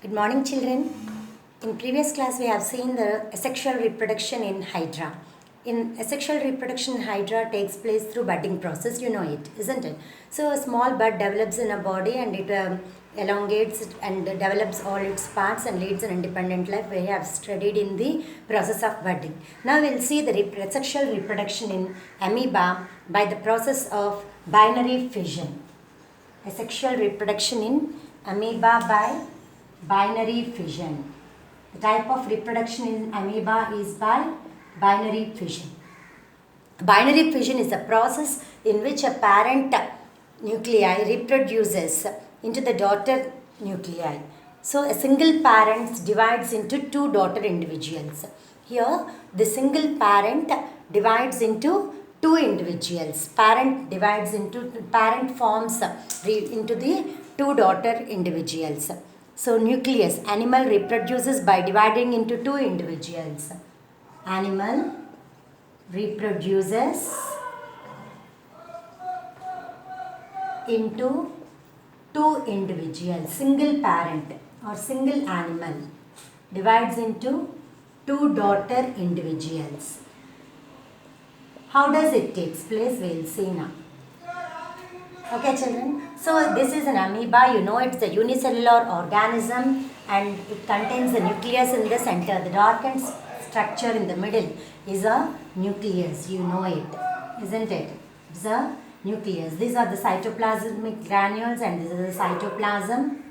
Good morning, children. In previous class, we have seen the asexual reproduction in Hydra. In asexual reproduction, Hydra takes place through budding process. You know it, isn't it? So a small bud develops in a body and it elongates and develops all its parts and leads an independent life. We have studied in the process of budding. Now we'll see the asexual reproduction in amoeba by the process of binary fission. Asexual reproduction in amoeba by binary fission. The type of reproduction in amoeba is by binary fission. Binary fission is a process in which a parent nuclei reproduces into the daughter nuclei. So a single parent divides into two daughter individuals. Here the single parent divides into two individuals. Parent forms into the two daughter individuals. So nucleus, animal reproduces by dividing into two individuals. Animal reproduces into two individuals. Single parent or single animal divides into two daughter individuals. How does it take place? We will see now. Okay, children. So this is an amoeba. You know it's a unicellular organism and it contains the nucleus in the center. The darkened structure in the middle is a nucleus. You know it, isn't it? It's a nucleus. These are the cytoplasmic granules and this is the cytoplasm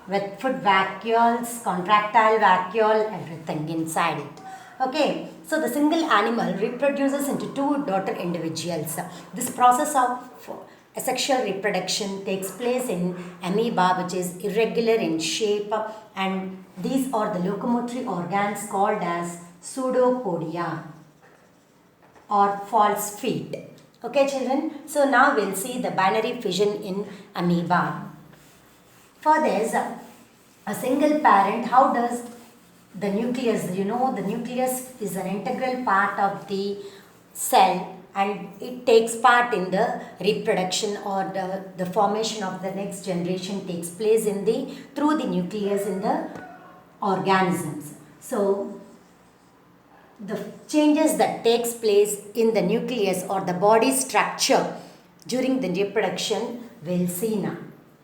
with foot vacuoles, contractile vacuole, everything inside it. Okay, so the single animal reproduces into two daughter individuals. This process of asexual reproduction takes place in amoeba, which is irregular in shape, and these are the locomotory organs called as pseudopodia or false feet. Okay, children, so now we'll see the binary fission in amoeba. For this, a single parent, how does the nucleus, the nucleus is an integral part of the cell and it takes part in the reproduction or the formation of the next generation takes place through the nucleus in the organisms. So the changes that takes place in the nucleus or the body structure during the reproduction we'll see now.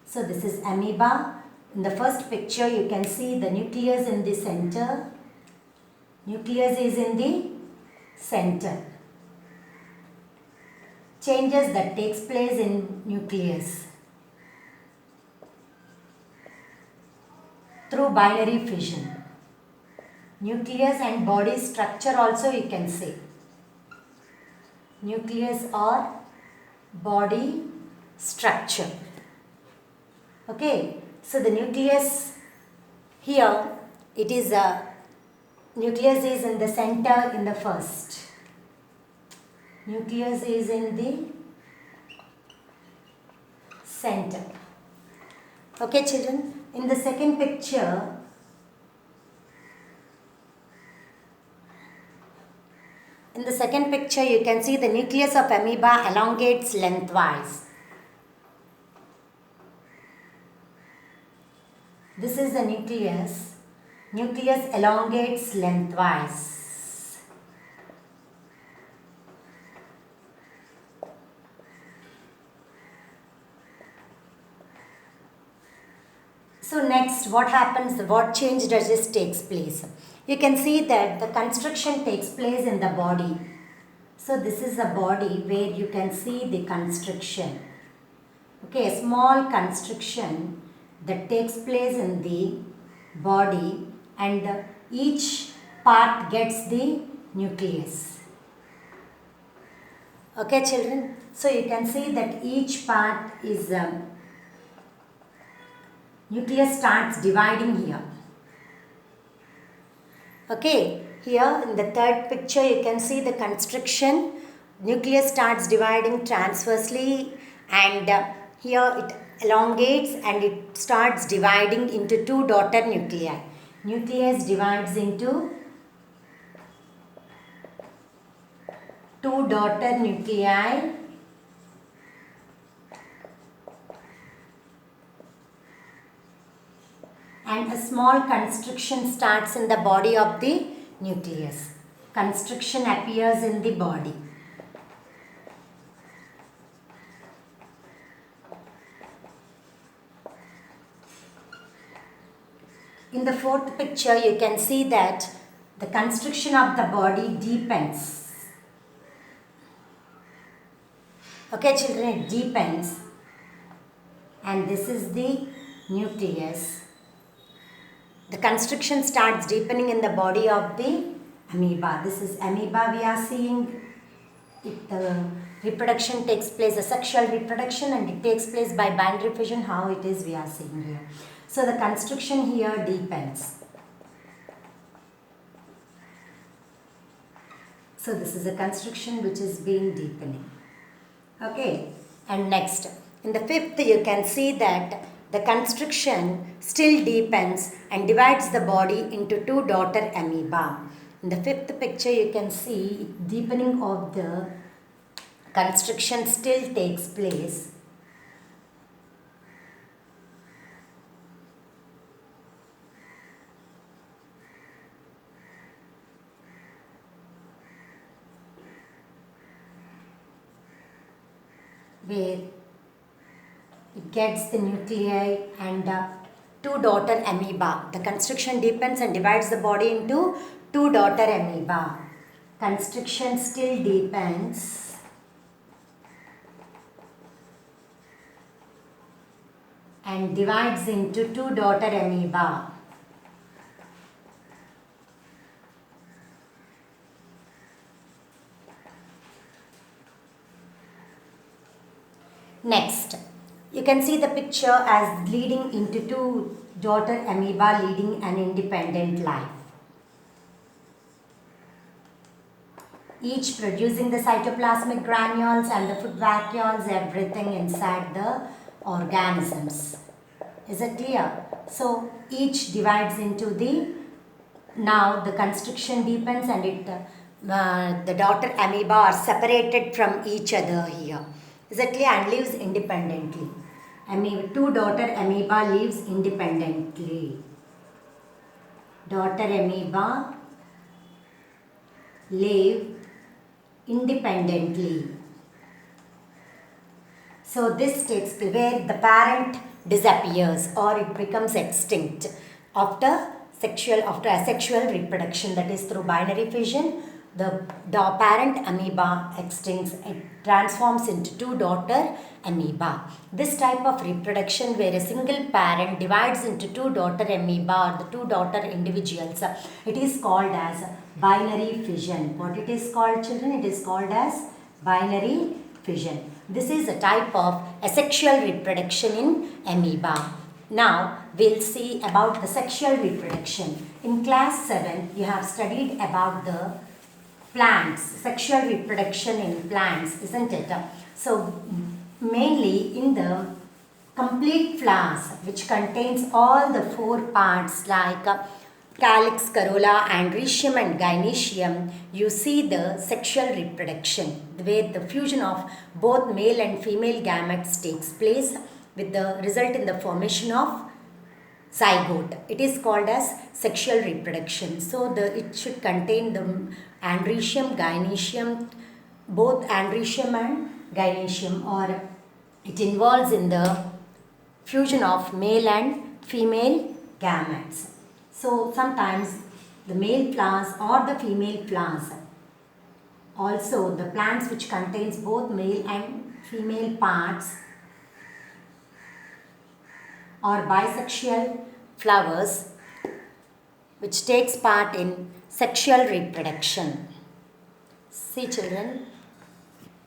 So this is amoeba. In the first picture, you can see the nucleus in the center. Nucleus is in the center. Changes that takes place in nucleus through binary fission. Nucleus and body structure also you can see. Nucleus or body structure. Okay. So the nucleus here, nucleus is in the center in the first. Nucleus is in the center. Okay, children. In the second picture, you can see the nucleus of amoeba elongates lengthwise. This is the nucleus. Nucleus elongates lengthwise. So next, what happens? What change does this takes place? You can see that the constriction takes place in the body. So this is a body where you can see the constriction. Okay, a small constriction that takes place in the body and each part gets the nucleus. Okay, children. So you can see that each part is nucleus starts dividing here. Okay, here in the third picture you can see the constriction. Nucleus starts dividing transversely and here it elongates and it starts dividing into two daughter nuclei. Nucleus divides into two daughter nuclei and a small constriction starts in the body of the nucleus. Constriction appears in the body. In the fourth picture, you can see that the constriction of the body deepens. Okay, children, it deepens. And this is the nucleus. The constriction starts deepening in the body of the amoeba. This is amoeba we are seeing. The reproduction takes place, a sexual reproduction, and it takes place by binary fission. How it is we are seeing here. So the constriction here deepens. So this is a constriction which is being deepening. Okay, and next, in the fifth, you can see that the constriction still deepens and divides the body into two daughter amoeba. In the fifth picture, you can see deepening of the constriction still takes place. Where it gets the nuclei and two daughter amoeba. The constriction deepens and divides the body into two daughter amoeba. Constriction still deepens and divides into two daughter amoeba. Next, you can see the picture as leading into two daughter amoeba leading an independent life, each producing the cytoplasmic granules and the food vacuoles, everything inside the organisms. Is it clear? So each divides into now the constriction deepens and the daughter amoeba are separated from each other here. Is it clear? And lives independently. Two daughter amoeba lives independently. Daughter amoeba live independently. So this takes place where the parent disappears or it becomes extinct after asexual reproduction, that is through binary fission. The parent amoeba extincts, it transforms into two daughter amoeba. This type of reproduction where a single parent divides into two daughter amoeba or the two daughter individuals, it is called as binary fission. What it is called, children? It is called as binary fission. This is a type of asexual reproduction in amoeba. Now we'll see about the sexual reproduction. In class 7, you have studied about the plants, sexual reproduction in plants, isn't it? So mainly in the complete flowers, which contains all the four parts like calyx, corolla, androecium and gynoecium, you see the sexual reproduction where the fusion of both male and female gametes takes place with the result in the formation of zygote. It is called as sexual reproduction. So it should contain the androecium, gynoecium, both androecium and gynoecium, or it involves in the fusion of male and female gametes. So sometimes the male flowers or the female flowers, also the plants which contains both male and female parts, or bisexual flowers which takes part in sexual reproduction. See children,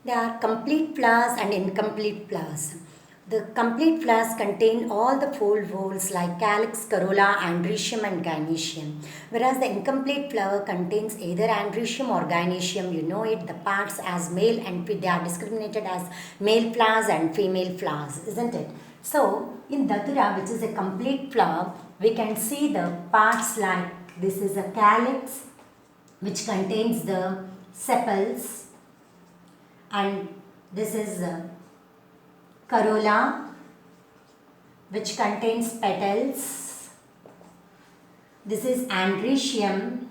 there are complete flowers and incomplete flowers. The complete flowers contain all the four folds like calyx, corolla, androecium and gynoecium. Whereas the incomplete flower contains either androecium or gynoecium. You know it, the parts as male and they are discriminated as male flowers and female flowers, isn't it? So in Datura, which is a complete flower, we can see the parts like this is a calyx which contains the sepals, and this is a corolla which contains petals, This is androecium.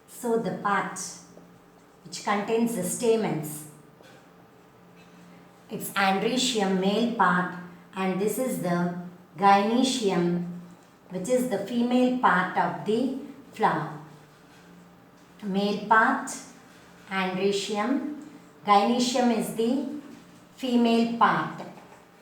So the part which contains the stamens, it's androecium, male part, and this is the gynoecium, which is the female part of the flower. Male part, androecium. Gynoecium is the female part,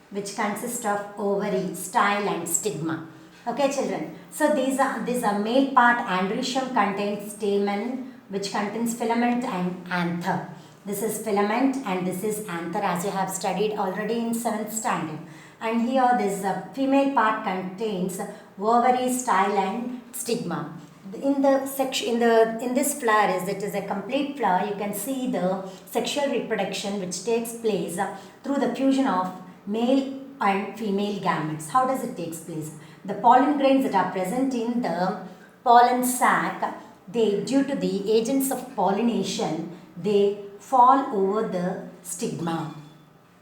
which consists of ovary, style and stigma. Okay children, so these are male part. Androecium contains stamen, which contains filament and anther. This is filament and this is anther, as you have studied already in 7th standard. And here this female part contains ovary, style and stigma. In the section, in this flower, it is a complete flower. You can see the sexual reproduction which takes place through the fusion of male and female gametes. How does it take place? The pollen grains that are present in the pollen sac, they, due to the agents of pollination, they fall over the stigma.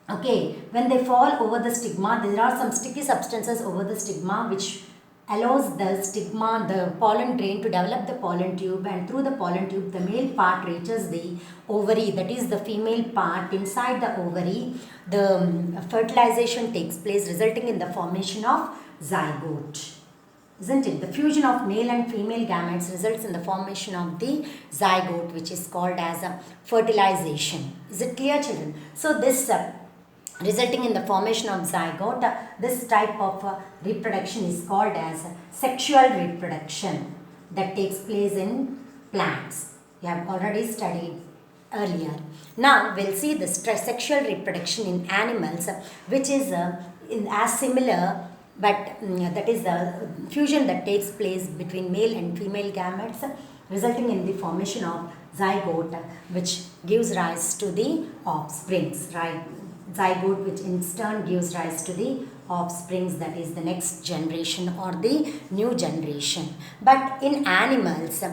Okay, when they fall over the stigma, there are some sticky substances over the stigma which allows the stigma, the pollen grain, to develop the pollen tube, and through the pollen tube the male part reaches the ovary, that is the female part. Inside the ovary, the fertilization takes place, resulting in the formation of zygote. Isn't it? The fusion of male and female gametes results in the formation of the zygote, which is called as a fertilization. Is it clear, children? So this resulting in the formation of zygote, this type of reproduction is called as sexual reproduction that takes place in plants. We have already studied earlier. Now we'll see the sexual reproduction in animals, which is as similar, but that is the fusion that takes place between male and female gametes, resulting in the formation of zygote, which gives rise to the offsprings, right? Zygote, which in turn gives rise to the offsprings, that is the next generation or the new generation. But in animals,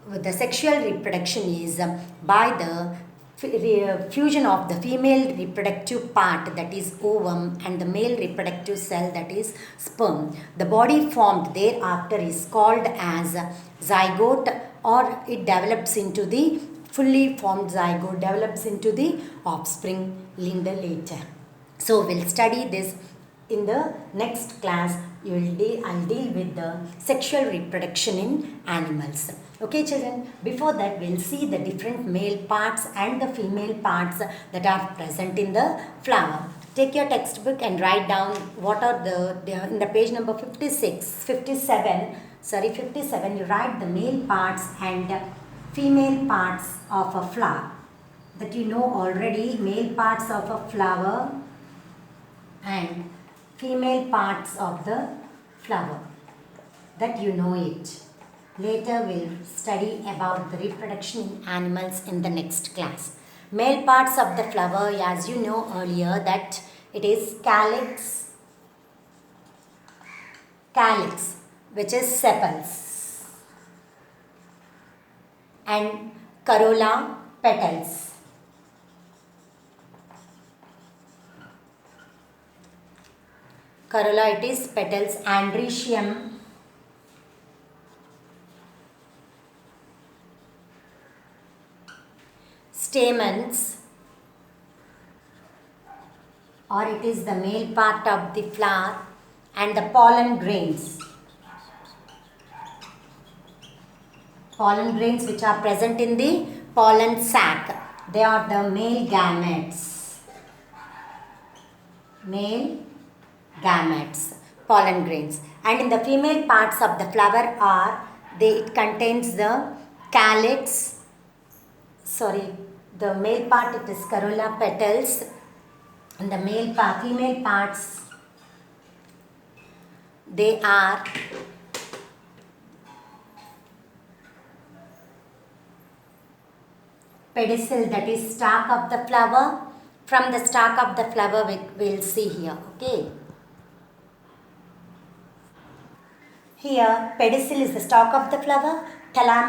the sexual reproduction is by the fusion of the female reproductive part, that is ovum, and the male reproductive cell, that is sperm. The body formed thereafter is called as zygote, or it develops into the fully formed zygote, develops into the offspring later. So we'll study this in the next class. I'll deal with the sexual reproduction in animals. Okay children, before that we'll see the different male parts and the female parts that are present in the flower. Take your textbook and write down what are in the page number 57, you write the male parts and female parts of a flower. That you know already, male parts of a flower and female parts of the flower. That you know it. Later we'll study about the reproduction in animals in the next class. Male parts of the flower, as you know earlier, that it is calyx, which is sepals, and corolla, petals. Corolla, it is petals. Androecium, stamens, or it is the male part of the flower, and the pollen grains. Pollen grains which are present in the pollen sac, they are the male gametes. Male gametes, pollen grains. And in the female parts of the flower it contains the calyx, the male part it is corolla, petals, and the female parts, they are pedicel, that is stalk of the flower. From the stalk of the flower we will see here. Okay. Here pedicel is the stalk of the flower, thalamus